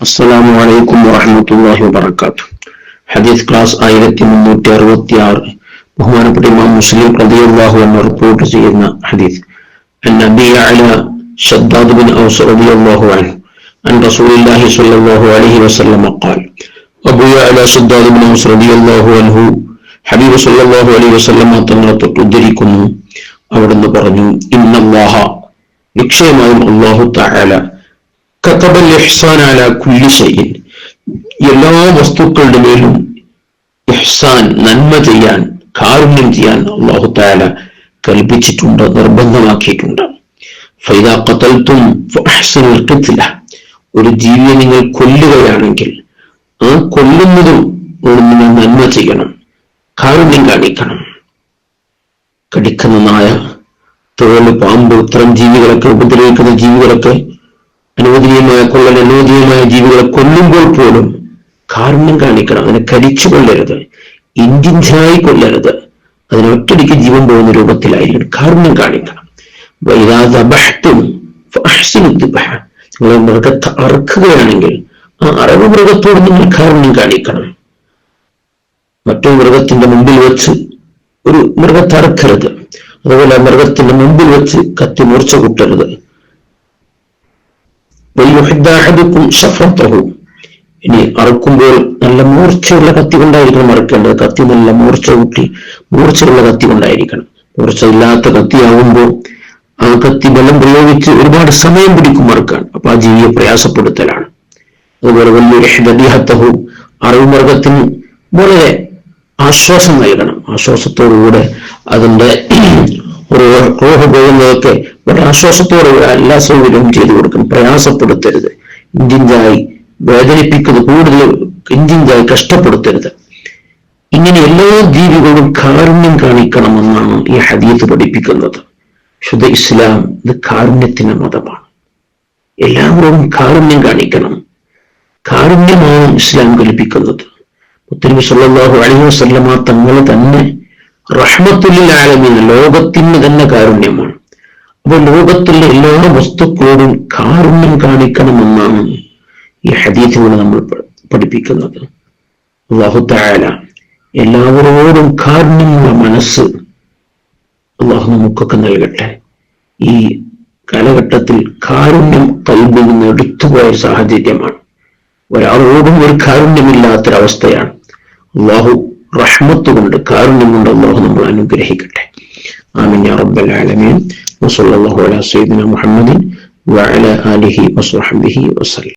അസ്സലാമു അലൈക്കും വറഹ്മത്തുള്ളാഹി വബറകാതുഹു. ഹദീസ് ക്ലാസ് 1366. ബഹുമാനപ്പെട്ട ഇമാം മുസ്ലിം റളിയല്ലാഹു അൻഹു റിപ്പോർട്ട് ചെയ്യുന്ന ഹദീസ്. അന്നബി അല ശദ്ദാദ് ബിൻ ഔസ് റളിയല്ലാഹു അൻഹു അൻ റസൂലുള്ളാഹി സ്വല്ലല്ലാഹു അലൈഹി വസല്ലം ഖാൽ. അബൂ അല ശദ്ദാദ് ബിൻ ഔസ് റളിയല്ലാഹു അൻഹു ഹബീബ് സ്വല്ലല്ലാഹു അലൈഹി വസല്ലം തങ്ങളെ തൊട്ടുദ്ധരിക്കുന്നു. അവിടുന്ന് പറഞ്ഞു, ഇന്നല്ലാഹ, നിശ്ചയമായും അല്ലാഹു തആല കതബൽ ഇഹ്സാൻ അലാ കുല്ലി ശൈഇൻ, എല്ലാ വസ്തുക്കളുടെ മേലും ഇഹ്സാൻ, നന്മ ചെയ്യാൻ, കാരുണ്യം ചെയ്യാൻ അല്ലാഹു തആല കൽപ്പിച്ചിട്ടുണ്ട്, നിർബന്ധമാക്കിയിട്ടുണ്ട്. ഫൈദാ ഖതൽതും ഫഅഹ്സിനുൽ ഖിത്ല, ഒരു ജീവിയെ നിങ്ങൾ കൊല്ലുകയാണെങ്കിൽ ആ കൊല്ലുന്നതും നിങ്ങൾ നന്മ ചെയ്യണം, കാരുണ്യം കാണിക്കണം. കടിക്കുന്ന നായ, തേള്, പാമ്പ്, ഇത്തരം ജീവികളൊക്കെ, ഉപദ്രവിക്കുന്ന ജീവികളൊക്കെ, അനുവദനീയമായ കൊള്ളൽ, അനുവദനീയമായ ജീവികളെ കൊല്ലുമ്പോൾ പോലും കാരുണ്യം കാണിക്കണം. അതിനെ കരിച്ചു കൊല്ലരുത്, ഇഞ്ചിഞ്ചായി കൊല്ലരുത്, അതിനെ ഒറ്റടിക്ക് ജീവൻ പോകുന്ന രൂപത്തിലായിരിക്കണം, കാരുണ്യം കാണിക്കണം. നിങ്ങൾ മൃഗത്തെ അറുക്കുകയാണെങ്കിൽ ആ അറവ് മൃഗത്തോട് നിങ്ങൾ കാരുണ്യം കാണിക്കണം. മറ്റൊരു മൃഗത്തിന്റെ മുമ്പിൽ വെച്ച് ഒരു മൃഗത്തെ അറുക്കരുത്, അതുപോലെ മൃഗത്തിന്റെ മുമ്പിൽ വെച്ച് കത്തി മൂർച്ച കൂട്ടരുത്. ഇനി അറുക്കുമ്പോൾ നല്ല മൂർച്ചയുള്ള കത്തി കൊണ്ടായിരിക്കണം അറുക്കേണ്ടത്. കത്തി നല്ല മൂർച്ച കൂട്ടി മൂർച്ചയുള്ള കത്തി കൊണ്ടായിരിക്കണം. മൂർച്ച ഇല്ലാത്ത കത്തിയാവുമ്പോൾ ആ കത്തി ബലം പ്രയോഗിച്ച് ഒരുപാട് സമയം പിടിക്കും അറുക്കാൻ. അപ്പൊ ആ ജീവിയെ പ്രയാസപ്പെടുത്തലാണ്. അതുപോലെ വലിയൊരു അറിവ് മൃഗത്തിന് വളരെ ആശ്വാസം നൽകണം. ആശ്വാസത്തോടുകൂടെ അതിന്റെ ഒരു റൂഹ് പോകുന്നതൊക്കെ വളരെ ആശ്വാസത്തോടെ എല്ലാ സൗകര്യവും ചെയ്തു കൊടുക്കണം. പ്രയാസപ്പെടുത്തരുത്, ഇഞ്ചിഞ്ചായി വേദനിപ്പിക്കുന്നത്, കൂടുതൽ ഇഞ്ചിഞ്ചായി കഷ്ടപ്പെടുത്തരുത്. ഇങ്ങനെ എല്ലാ ജീവികളും കാരുണ്യം കാണിക്കണമെന്നാണ് ഈ ഹദീസ് പഠിപ്പിക്കുന്നത്. ശുദ്ധ ഇസ്ലാം ഇത് കാരുണ്യത്തിന്റെ മതമാണ്. എല്ലാവരും കാരുണ്യം കാണിക്കണം. കാരുണ്യമാണ് ഇസ്ലാം കൽപ്പിക്കുന്നത്. മുത്തനബി സല്ലല്ലാഹു അലൈഹി വസല്ലമ തങ്ങൾ തന്നെ റഹ്മത്തുൽ ആലമീൻ, ലോകത്തിന് തന്നെ കാരുണ്യമാണ്. അപ്പോൾ ലോകത്തിലെ എല്ലാ വസ്തുക്കളോടും കാരുണ്യം കാണിക്കണമെന്നാണ് ഈ ഹദീസിലൂടെ നമ്മൾ പഠിപ്പിക്കുന്നത്. അല്ലാഹു തആല എല്ലാവരോടും കാരുണ്യമുള്ള മനസ്സ് അല്ലാഹു നമുക്കൊക്കെ നൽകട്ടെ. ഈ കാലഘട്ടത്തിൽ കാരുണ്യം ഖൽബിൽ നിന്ന് എടുത്തുപോയ സാഹചര്യമാണ്. ഒരാളോടും ഒരു കാരുണ്യമില്ലാത്തൊരവസ്ഥയാണ്. അല്ലാഹു റഹ്മത്ത് കൊണ്ട്, കാരുണ്യം കൊണ്ട് അല്ലാഹു നമ്മൾ അനുഗ്രഹിക്കട്ടെ. ആമീൻ യാ റബ്ബൽ ആലമീൻ. വസല്ലല്ലാഹു അലാ സയ്യിദിനാ മുഹമ്മദിൻ വഅലാ ആലിഹി വസഹ്ബിഹി വസല്ലം.